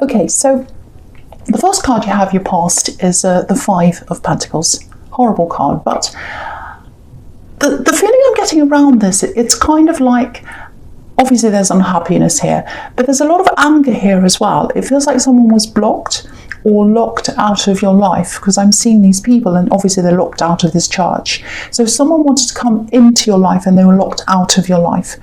Okay, so the first card you have, your past, is the Five of Pentacles. Horrible card, but the feeling I'm getting around this, it's kind of like, obviously there's unhappiness here, but there's a lot of anger here as well. It feels like someone was blocked or locked out of your life, because I'm seeing these people and obviously they're locked out of this church. So someone wanted to come into your life and they were locked out of your life.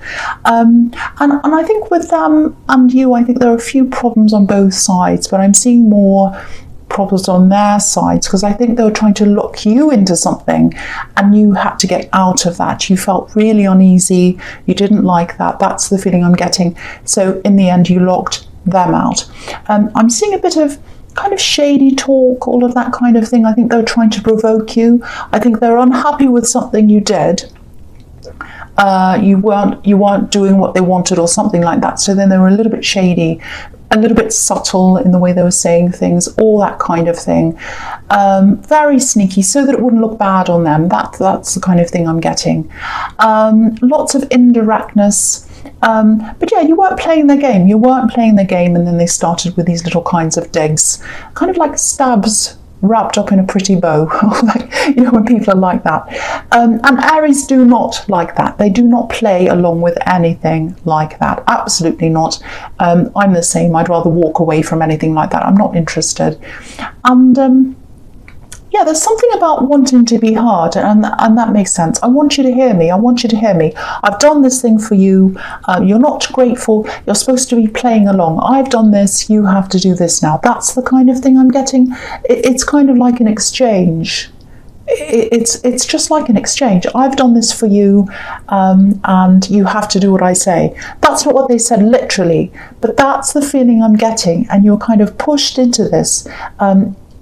And I think with them and you, I think there are a few problems on both sides, but I'm seeing more problems on their sides, because I think they were trying to lock you into something and you had to get out of that. You felt really uneasy, you didn't like that. That's the feeling I'm getting. So in the end you locked them out. I'm seeing a bit of kind of shady talk, all of that kind of thing. I think they were trying to provoke you. I think they're unhappy with something you did. You weren't doing what they wanted or something like that. So then they were a little bit shady, a little bit subtle in the way they were saying things, all that kind of thing. Very sneaky, so that it wouldn't look bad on them. That's the kind of thing I'm getting. Lots of indirectness. But yeah, you weren't playing their game. You weren't playing their game, and then they started with these little kinds of digs, kind of like stabs wrapped up in a pretty bow. Like, you know, when people are like that. And Aries do not like that. They do not play along with anything like that. Absolutely not. I'm the same. I'd rather walk away from anything like that. I'm not interested. And yeah, there's something about wanting to be heard, and that makes sense. I want you to hear me. I want you to hear me. I've done this thing for you. You're not grateful. You're supposed to be playing along. I've done this. You have to do this now. That's the kind of thing I'm getting. It's kind of like an exchange. It's just like an exchange. I've done this for you, and you have to do what I say. That's not what they said literally, but that's the feeling I'm getting. And you're kind of pushed into this.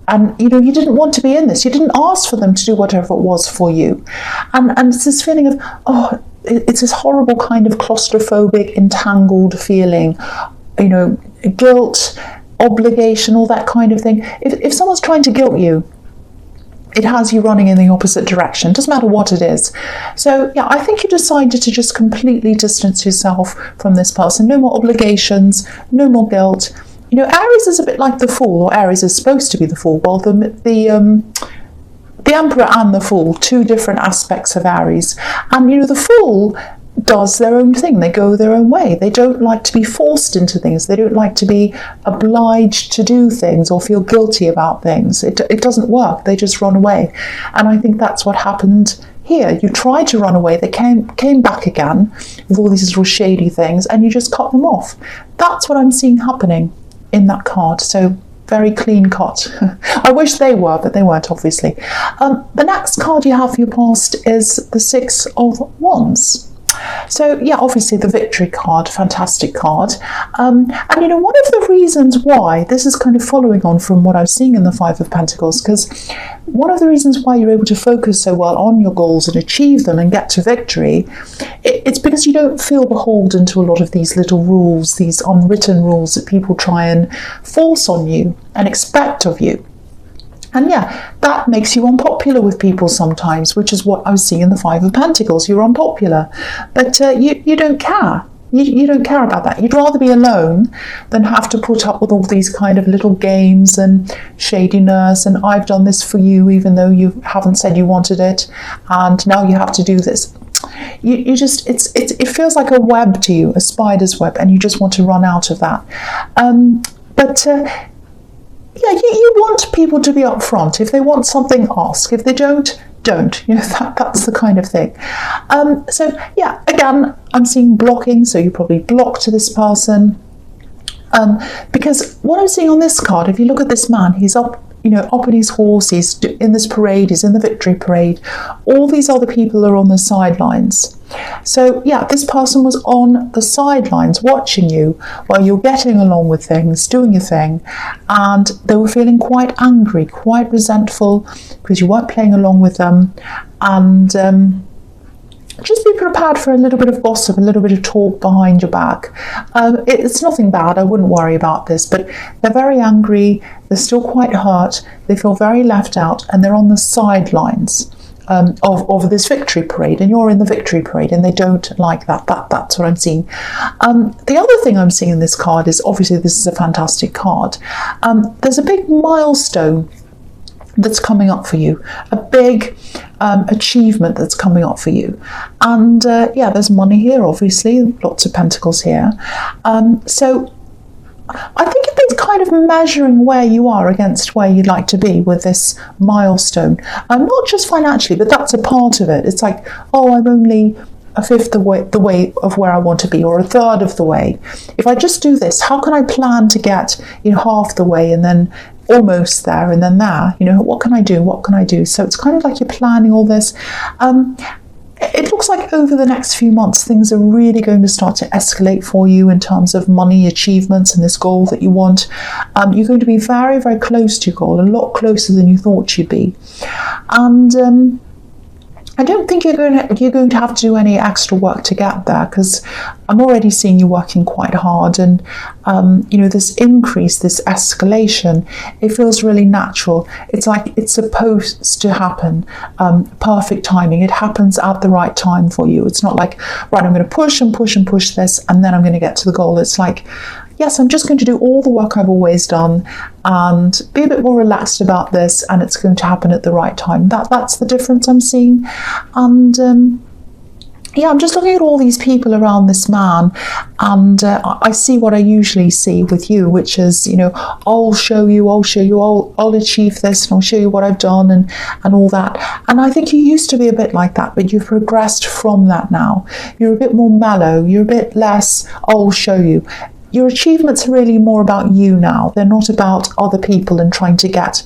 And you know, you didn't want to be in this. You didn't ask for them to do whatever it was for you. And it's this feeling of, oh, it's this horrible kind of claustrophobic, entangled feeling, you know, guilt, obligation, all that kind of thing. If someone's trying to guilt you, it has you running in the opposite direction. Doesn't matter what it is. So yeah, I think you decided to just completely distance yourself from this person. No more obligations, no more guilt. You know, Aries is a bit like the Fool, or Aries is supposed to be the Fool. Well, the Emperor and the Fool, two different aspects of Aries. And, you know, the Fool does their own thing. They go their own way. They don't like to be forced into things. They don't like to be obliged to do things or feel guilty about things. It doesn't work. They just run away. And I think that's what happened here. You tried to run away. They came back again with all these little shady things, and you just cut them off. That's what I'm seeing happening in that card. So very clean cut. I wish they were, but they weren't, obviously. The next card you have for your past is the Six of Wands. So yeah, obviously the victory card, fantastic card. And you know, one of the reasons why, this is kind of following on from what I was seeing in the Five of Pentacles, because one of the reasons why you're able to focus so well on your goals and achieve them and get to victory, it's because you don't feel beholden to a lot of these little rules, these unwritten rules that people try and force on you and expect of you. And yeah, that makes you unpopular with people sometimes, which is what I was seeing in the Five of Pentacles. You're unpopular, but you don't care. You don't care about that. You'd rather be alone than have to put up with all these kind of little games and shadiness, and I've done this for you even though you haven't said you wanted it, and now you have to do this. You just, it feels like a web to you, a spider's web, and you just want to run out of that. Yeah, you want people to be upfront. If they want something, ask. If they don't. You know, that's the kind of thing. So yeah, again, I'm seeing blocking. So you probably blocked this person. Because what I'm seeing on this card, if you look at this man, he's up, you know, up on his horse. He's in this parade. He's in the victory parade. All these other people are on the sidelines. So yeah, this person was on the sidelines watching you while you're getting along with things, doing your thing, and they were feeling quite angry, quite resentful because you weren't playing along with them. And just be prepared for a little bit of gossip, a little bit of talk behind your back. It's nothing bad, I wouldn't worry about this, but they're very angry, they're still quite hurt, they feel very left out, and they're on the sidelines. of this victory parade, and you're in the victory parade, and they don't like that. That's what I'm seeing. The other thing I'm seeing in this card is, obviously this is a fantastic card. There's a big milestone that's coming up for you, a big achievement that's coming up for you, and yeah, there's money here, obviously, lots of pentacles here. So I think you've been kind of measuring where you are against where you'd like to be with this milestone, not just financially, but that's a part of it. It's like, oh, I'm only a fifth the way of where I want to be, or a third of the way. If I just do this, how can I plan to get, you know, half the way, and then almost there, and then there? You know, what can I do? What can I do? So it's kind of like you're planning all this. It looks like over the next few months, things are really going to start to escalate for you in terms of money, achievements, and this goal that you want. You're going to be very, very close to your goal, a lot closer than you thought you'd be. And I don't think you're going to have to do any extra work to get there, because I'm already seeing you working quite hard, and you know, this increase, this escalation, it feels really natural. It's like it's supposed to happen. Perfect timing. It happens at the right time for you. It's not like, right, I'm going to push and push and push this, and then I'm going to get to the goal. It's like, yes, I'm just going to do all the work I've always done and be a bit more relaxed about this, and it's going to happen at the right time. That's the difference I'm seeing. And yeah, I'm just looking at all these people around this man, and I see what I usually see with you, which is, you know, I'll show you, I'll achieve this, and I'll show you what I've done, and all that. And I think you used to be a bit like that, but you've progressed from that now. You're a bit more mellow, you're a bit less, I'll show you. Your achievements are really more about you now. They're not about other people and trying to get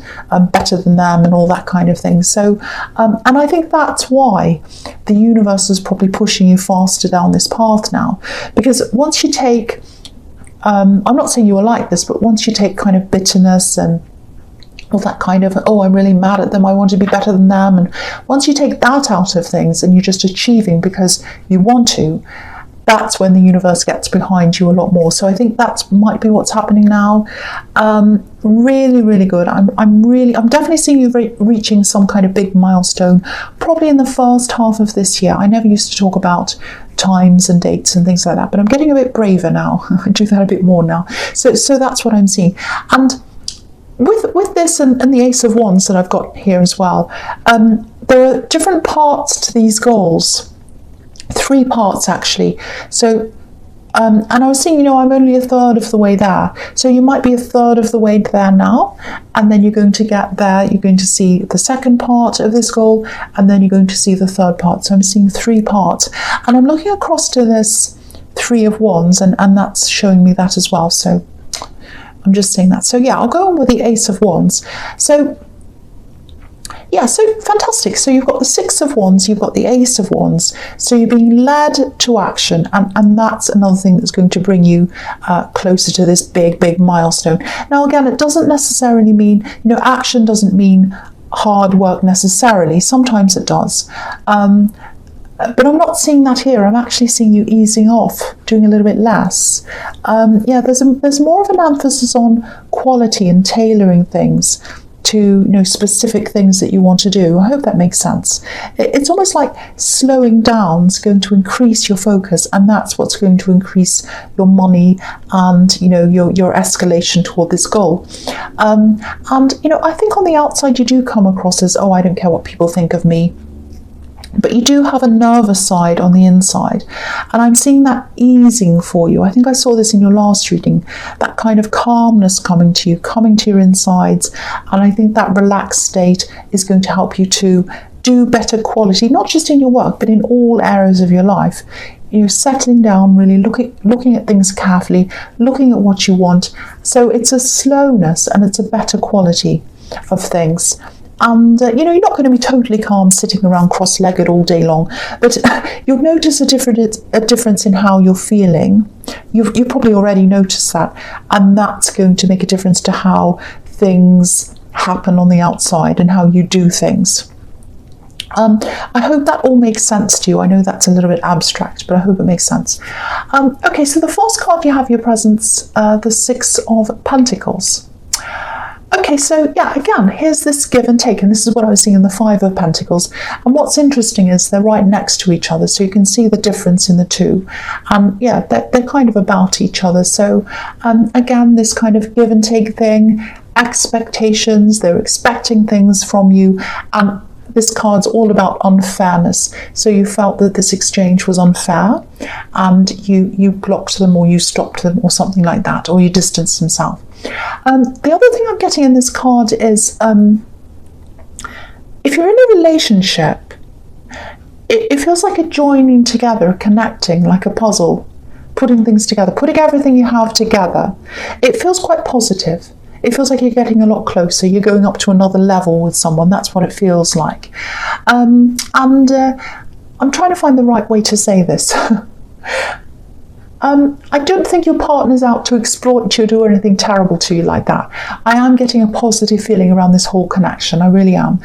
better than them and all that kind of thing. So, and I think that's why the universe is probably pushing you faster down this path now. Because once you take, I'm not saying you are like this, but once you take kind of bitterness and all that kind of, oh, I'm really mad at them, I want to be better than them. And once you take that out of things and you're just achieving because you want to, that's when the universe gets behind you a lot more. So I think that might be what's happening now. Really, really good. I'm definitely seeing you reaching some kind of big milestone, probably in the first half of this year. I never used to talk about times and dates and things like that, but I'm getting a bit braver now. I do that a bit more now. So that's what I'm seeing. And with this and the Ace of Wands that I've got here as well, there are different parts to these goals. 3 parts actually. So and I was saying, you know, I'm only a third of the way there. So you might be a third of the way there now, and then you're going to get there, you're going to see the second part of this goal, and then you're going to see the third part. So I'm seeing 3 parts, and I'm looking across to this 3 of Wands, and that's showing me that as well. So I'm just saying that. So yeah, I'll go on with the Ace of Wands. So yeah, so fantastic. So you've got the 6 of Wands, you've got the Ace of Wands. So you're being led to action, and that's another thing that's going to bring you closer to this big milestone. Now, again, it doesn't necessarily mean, you know, action doesn't mean hard work necessarily. Sometimes it does. But I'm not seeing that here. I'm actually seeing you easing off, doing a little bit less. Yeah, there's more of an emphasis on quality and tailoring things to, you know, specific things that you want to do. I hope that makes sense. It's almost like slowing down is going to increase your focus, and that's what's going to increase your money and, you know, your escalation toward this goal. And, you know, I think on the outside you do come across as, oh, I don't care what people think of me. But you do have a nervous side on the inside, and I'm seeing that easing for you. I think I saw this in your last reading, that kind of calmness coming to you, coming to your insides, and I think that relaxed state is going to help you to do better quality, not just in your work, but in all areas of your life. You're settling down, really looking at things carefully, looking at what you want. So it's a slowness and it's a better quality of things. And, you know, you're not going to be totally calm sitting around cross-legged all day long, but you'll notice a difference in how you're feeling. You've probably already noticed that, and that's going to make a difference to how things happen on the outside and how you do things. I hope that all makes sense to you. I know that's a little bit abstract, but I hope it makes sense. Okay, so the first card you have your presence, the 6 of Pentacles. Okay, so yeah, again, here's this give and take, and this is what I was seeing in the Five of Pentacles. And what's interesting is they're right next to each other, so you can see the difference in the two. Yeah, they're kind of about each other. So again, this kind of give and take thing, expectations, they're expecting things from you, and this card's all about unfairness. So you felt that this exchange was unfair, and you blocked them, or you stopped them, or something like that, or you distanced yourself. The other thing I'm getting in this card is if you're in a relationship, it feels like a joining together, a connecting, like a puzzle, putting things together, putting everything you have together. It feels quite positive. It feels like you're getting a lot closer. You're going up to another level with someone. That's what it feels like. I'm trying to find the right way to say this. I don't think your partner's out to exploit you or do anything terrible to you like that. I am getting a positive feeling around this whole connection. I really am.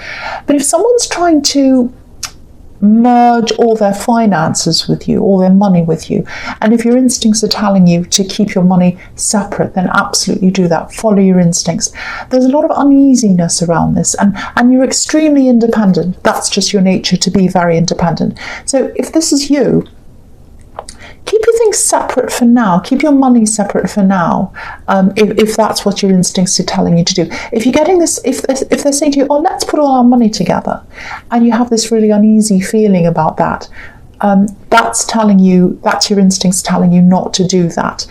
But if someone's trying to merge all their finances with you, all their money with you, and if your instincts are telling you to keep your money separate, then absolutely do that. Follow your instincts. There's a lot of uneasiness around this, and you're extremely independent. That's just your nature, to be very independent. So if this is you, keep your things separate for now. Keep your money separate for now, if that's what your instincts are telling you to do. If you're getting this, if they're saying to you, oh, let's put all our money together, and you have this really uneasy feeling about that, that's telling you, that's your instincts telling you not to do that.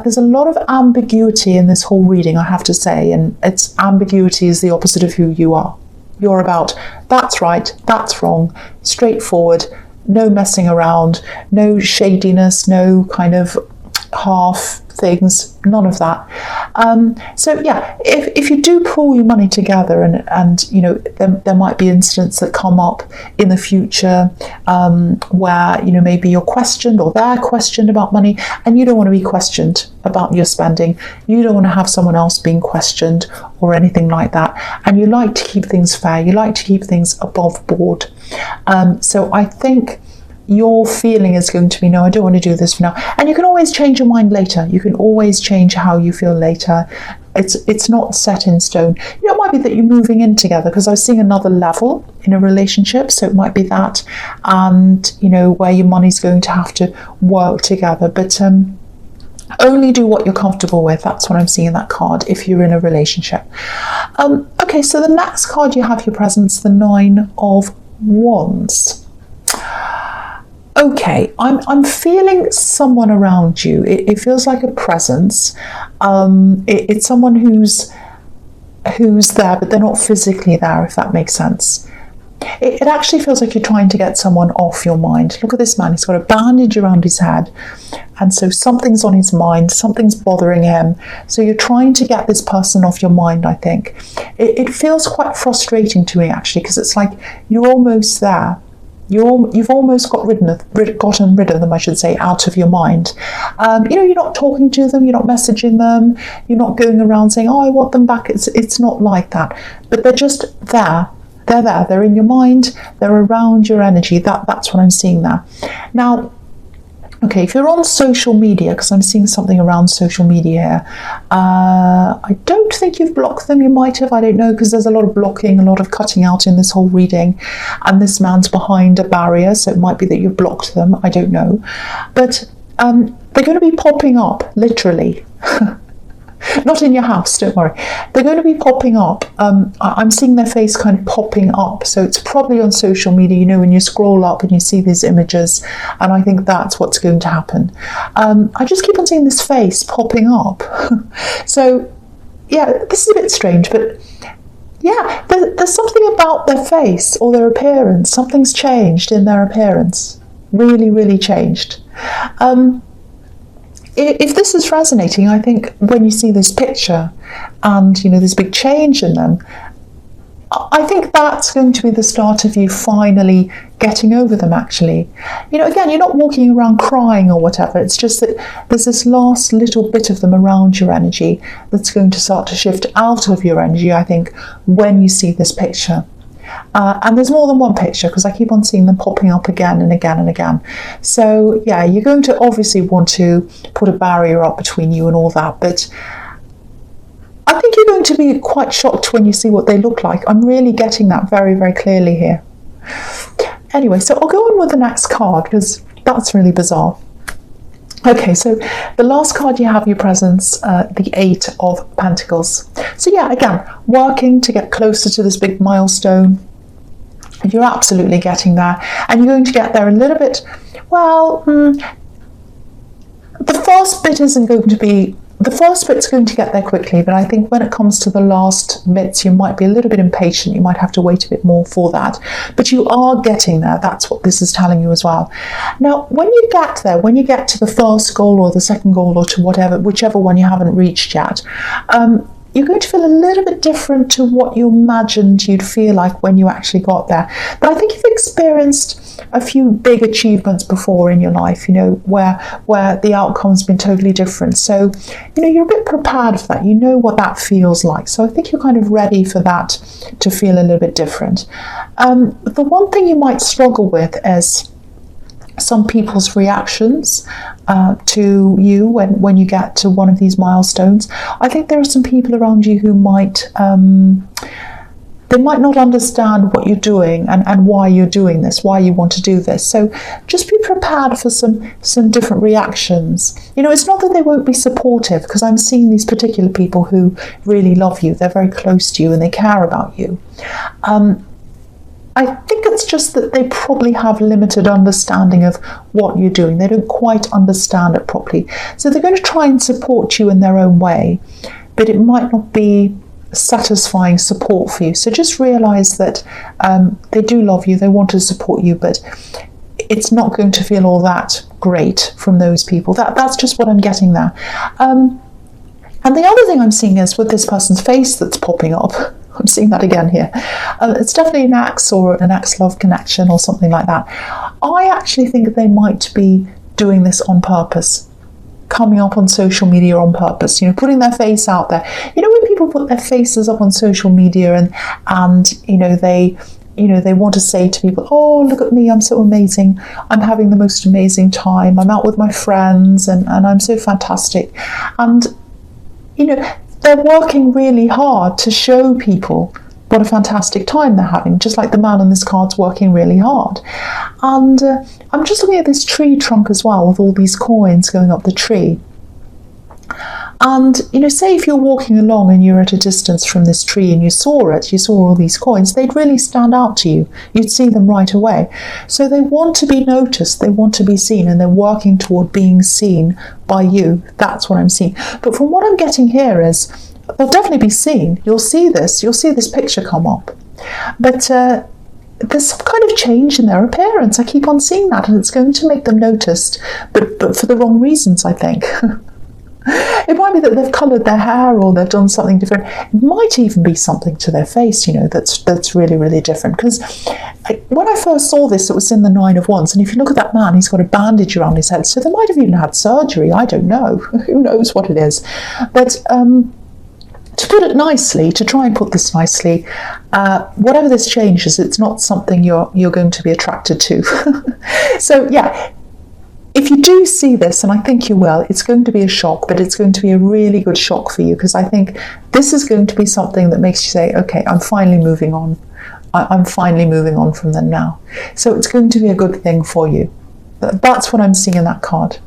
There's a lot of ambiguity in this whole reading, I have to say, and it's ambiguity is the opposite of who you are. You're about, that's right, that's wrong, straightforward, no messing around, no shadiness, no kind of half things, none of that. So yeah, if you do pull your money together, and you know, there might be incidents that come up in the future where, you know, maybe you're questioned or they're questioned about money, and you don't want to be questioned about your spending. You don't want to have someone else being questioned or anything like that, and you like to keep things fair, you like to keep things above board. So I think your feeling is going to be, no, I don't want to do this for now. And you can always change your mind later. You can always change how you feel later. It's not set in stone. You know, it might be that you're moving in together, because I was seeing another level in a relationship. So it might be that, and you know, where your money's going to have to work together. But only do what you're comfortable with. That's what I'm seeing in that card if you're in a relationship. Okay, so the next card you have your presence, the Nine of Wands. Okay, I'm feeling someone around you. It feels like a presence. It's someone who's there, but they're not physically there, if that makes sense. It actually feels like you're trying to get someone off your mind. Look at this man. He's got a bandage around his head, and so something's on his mind, something's bothering him. So you're trying to get this person off your mind, I think. It feels quite frustrating to me, actually, because it's like you're almost there. You've almost gotten rid of them, I should say, out of your mind. You know, you're not talking to them, you're not messaging them, you're not going around saying, oh, I want them back. It's not like that. But they're just there. They're there. They're in your mind. They're around your energy. That's what I'm seeing there. Now, okay, if you're on social media, because I'm seeing something around social media here, I don't think you've blocked them. You might have, I don't know, because there's a lot of blocking, a lot of cutting out in this whole reading, and this man's behind a barrier, so it might be that you've blocked them. I don't know. But they're going to be popping up, literally. Not in your house, don't worry. They're going to be popping up. I'm seeing their face kind of popping up. So it's probably on social media, you know, when you scroll up and you see these images. And I think that's what's going to happen. I just keep on seeing this face popping up. So, yeah, this is a bit strange. But, yeah, there's something about their face or their appearance. Something's changed in their appearance. Really, really changed. If this is resonating, I think when you see this picture and, you know, there's big change in them, I think that's going to be the start of you finally getting over them, actually. You know, again, you're not walking around crying or whatever. It's just that there's this last little bit of them around your energy that's going to start to shift out of your energy, I think, when you see this picture. And there's more than one picture, because I keep on seeing them popping up again and again and again. So yeah, you're going to obviously want to put a barrier up between you and all that, but I I think you're going to be quite shocked when you see what they look like. I'm really getting that very, very clearly here. Anyway, so I'll go on with the next card because that's really bizarre. Okay, so the last card you have your presence, the Eight of Pentacles. So yeah, again, working to get closer to this big milestone. You're absolutely getting there, and you're going to get there a little bit, well, the first bit's going to get there quickly, but I think when it comes to the last bits, you might be a little bit impatient. You might have to wait a bit more for that, but you are getting there. That's what this is telling you as well. Now, when you get there, when you get to the first goal or the second goal or to whichever one you haven't reached yet, you're going to feel a little bit different to what you imagined you'd feel like when you actually got there. But I think you've experienced a few big achievements before in your life, you know, where the outcome's been totally different. So, you know, you're a bit prepared for that. You know what that feels like. So I think you're kind of ready for that to feel a little bit different. The one thing you might struggle with is some people's reactions to you when you get to one of these milestones. I think there are some people around you who might they might not understand what you're doing and why you're doing this, why you want to do this. So just be prepared for some different reactions. You know, it's not that they won't be supportive, because I'm seeing these particular people who really love you. They're very close to you and they care about you. I think it's just that they probably have limited understanding of what you're doing. They don't quite understand it properly. So they're going to try and support you in their own way, but it might not be satisfying support for you. So just realize that they do love you, they want to support you, but it's not going to feel all that great from those people. That's just what I'm getting there. And the other thing I'm seeing is with this person's face that's popping up, I'm seeing that again here. It's definitely an ex or an ex-love connection or something like that. I actually think they might be doing this on purpose, coming up on social media on purpose, you know, putting their face out there. You know, when people put their faces up on social media and you know, they want to say to people, oh, look at me, I'm so amazing. I'm having the most amazing time. I'm out with my friends and I'm so fantastic. And, you know, they're working really hard to show people what a fantastic time they're having, just like the man on this card's working really hard. And I'm just looking at this tree trunk as well, with all these coins going up the tree. And, you know, say if you're walking along and you're at a distance from this tree and you saw all these coins, they'd really stand out to you. You'd see them right away. So they want to be noticed, they want to be seen, and they're working toward being seen by you. That's what I'm seeing. But from what I'm getting here is they'll definitely be seen. You'll see this picture come up. But there's some kind of change in their appearance. I keep on seeing that, and it's going to make them noticed, but for the wrong reasons, I think. It might be that they've coloured their hair or they've done something different. It might even be something to their face, you know, that's really, really different. Because when I first saw this, it was in the Nine of Wands. And if you look at that man, he's got a bandage around his head. So they might have even had surgery. I don't know. Who knows what it is. But to put it nicely, to try and put this nicely, whatever this change is, it's not something you're going to be attracted to. So, yeah. If you do see this, and I think you will, it's going to be a shock, but it's going to be a really good shock for you, because I think this is going to be something that makes you say, okay, I'm finally moving on. I'm finally moving on from them now. So it's going to be a good thing for you. That's what I'm seeing in that card.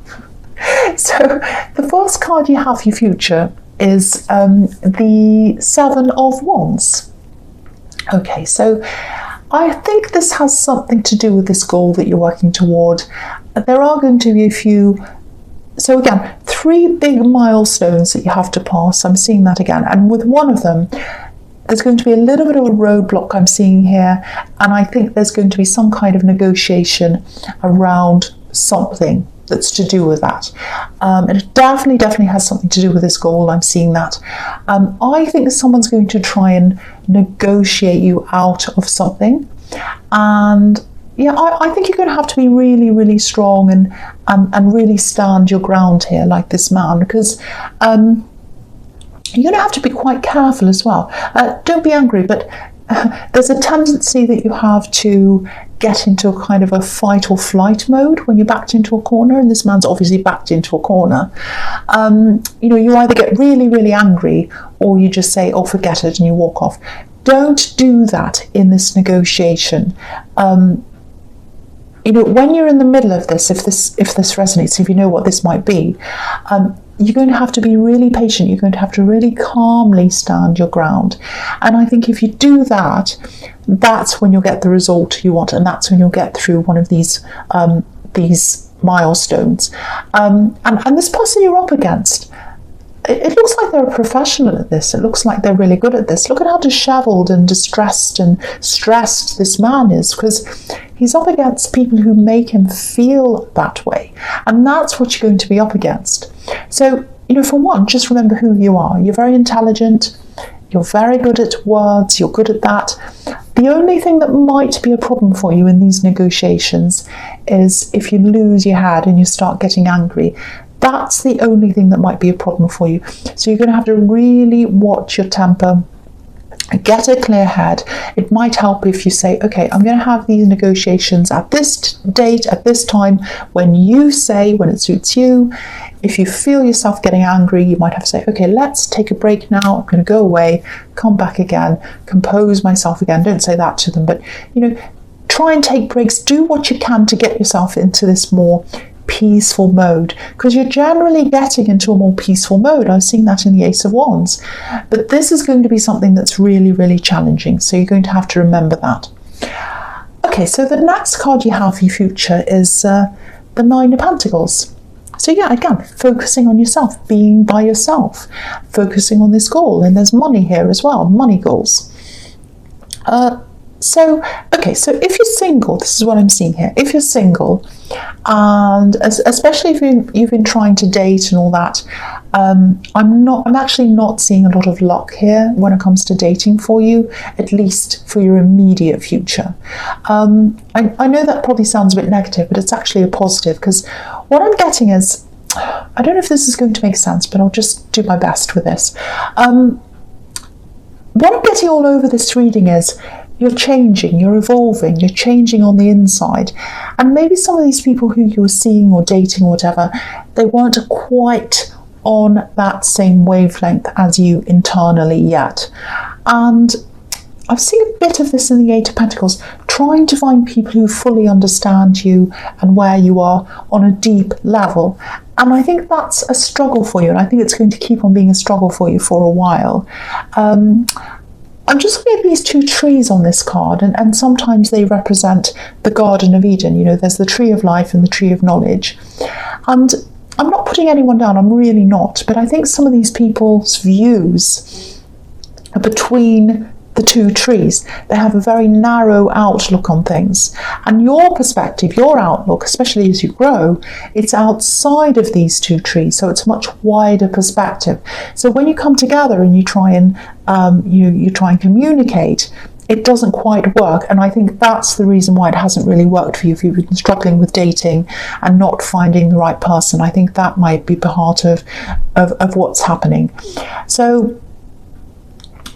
So the first card you have for your future is the Seven of Wands. Okay, so I think this has something to do with this goal that you're working toward. There are going to be a few, so again, 3 big milestones that you have to pass. I'm seeing that again. And with one of them, there's going to be a little bit of a roadblock I'm seeing here. And I think there's going to be some kind of negotiation around something that's to do with that. And it definitely has something to do with this goal. I'm seeing that. I think someone's going to try and negotiate you out of something. And yeah, I think you're going to have to be really, really strong and really stand your ground here, like this man, because you're going to have to be quite careful as well. Don't be angry, but there's a tendency that you have to get into a kind of a fight or flight mode when you're backed into a corner, and this man's obviously backed into a corner. You either get really, really angry, or you just say, oh, forget it, and you walk off. Don't do that in this negotiation. When you're in the middle of this, if this resonates, if you know what this might be, you're going to have to be really patient. You're going to have to really calmly stand your ground. And I think if you do that, that's when you'll get the result you want, and that's when you'll get through one of these milestones. And this person you're up against, it looks like they're a professional at this. It looks like they're really good at this. Look at how dishevelled and distressed and stressed this man is, because he's up against people who make him feel that way. And that's what you're going to be up against. So, for one, just remember who you are. You're very intelligent. You're very good at words. You're good at that. The only thing that might be a problem for you in these negotiations is if you lose your head and you start getting angry. That's the only thing that might be a problem for you. So you're going to have to really watch your temper, get a clear head. It might help if you say, okay, I'm going to have these negotiations at this date, at this time, when it suits you. If you feel yourself getting angry, you might have to say, okay, let's take a break now. I'm going to go away, come back again, compose myself again. Don't say that to them, but, try and take breaks. Do what you can to get yourself into this more peaceful mode, because you're generally getting into a more peaceful mode. I've seen that in the Ace of Wands, but this is going to be something that's really, really challenging, so you're going to have to remember that. Okay, so the next card you have for your future is the Nine of Pentacles. So yeah, again, focusing on yourself, being by yourself, focusing on this goal, and there's money here as well, money goals. So if you're single, this is what I'm seeing here. If you're single, and especially if you've been trying to date and all that, I'm actually not seeing a lot of luck here when it comes to dating for you, at least for your immediate future. I know that probably sounds a bit negative, but it's actually a positive, because what I'm getting is, I don't know if this is going to make sense, but I'll just do my best with this. What I'm getting all over this reading is, you're changing, you're evolving, you're changing on the inside. And maybe some of these people who you're seeing or dating or whatever, they weren't quite on that same wavelength as you internally yet. And I've seen a bit of this in the Eight of Pentacles, trying to find people who fully understand you and where you are on a deep level. And I think that's a struggle for you, and I think it's going to keep on being a struggle for you for a while. I'm just looking at these two trees on this card, and sometimes they represent the Garden of Eden. There's the tree of life and the tree of knowledge. And I'm not putting anyone down, I'm really not, but I think some of these people's views are between the two trees. They have a very narrow outlook on things, and your perspective, your outlook, especially as you grow, it's outside of these two trees, so it's a much wider perspective. So when you come together and you try and communicate, it doesn't quite work, and I think that's the reason why it hasn't really worked for you. If you've been struggling with dating and not finding the right person, I think that might be part of what's happening. So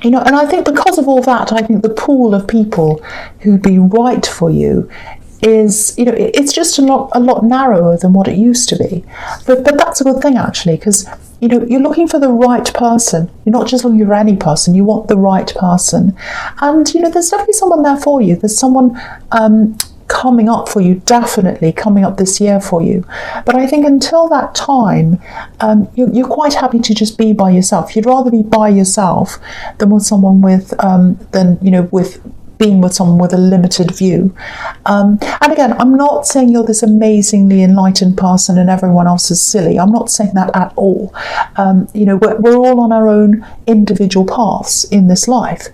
and I think because of all that, I think the pool of people who'd be right for you is, it's just a lot narrower than what it used to be. But that's a good thing, actually, because, you're looking for the right person. You're not just looking for any person, you want the right person. And, there's definitely someone there for you. There's someone coming up for you, definitely coming up this year for you. But I think until that time, you're quite happy to just be by yourself. You'd rather be by yourself than with someone with being with someone with a limited view. And again, I'm not saying you're this amazingly enlightened person and everyone else is silly. I'm not saying that at all. We're all on our own individual paths in this life.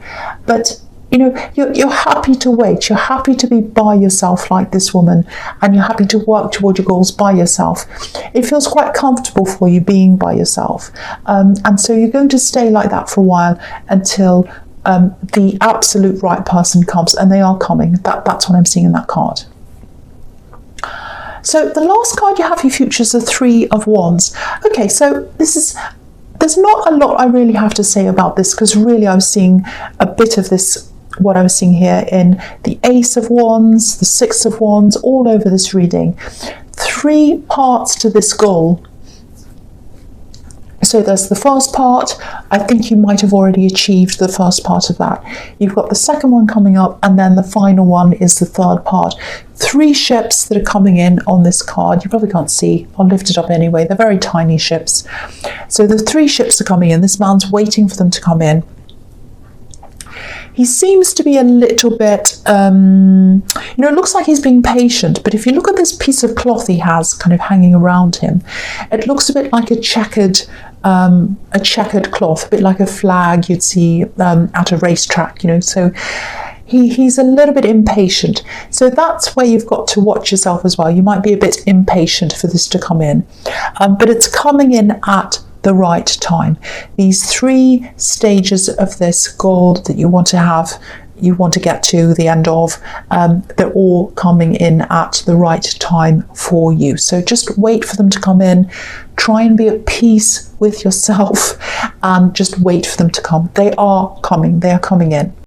But you're happy to wait, you're happy to be by yourself like this woman, and you're happy to work toward your goals by yourself. It feels quite comfortable for you being by yourself. And so you're going to stay like that for a while until the absolute right person comes, and they are coming. That's what I'm seeing in that card. So the last card you have for your future is the Three of Wands. Okay, so there's not a lot I really have to say about this, because really I was seeing a bit of this what I was seeing here in the Ace of Wands, the Six of Wands, all over this reading. 3 parts to this goal. So there's the first part. I think you might have already achieved the first part of that. You've got the second one coming up, and then the final one is the third part. 3 ships that are coming in on this card. You probably can't see. I'll lift it up anyway. They're very tiny ships. So the 3 ships are coming in. This man's waiting for them to come in. He seems to be a little bit, it looks like he's being patient, but if you look at this piece of cloth he has kind of hanging around him, it looks a bit like a checkered cloth, a bit like a flag you'd see at a racetrack, so he's a little bit impatient. So that's where you've got to watch yourself as well. You might be a bit impatient for this to come in, but it's coming in at the right time. These 3 stages of this goal that you want to get to the end of, they're all coming in at the right time for you. So just wait for them to come in. Try and be at peace with yourself and just wait for them to come. They are coming in.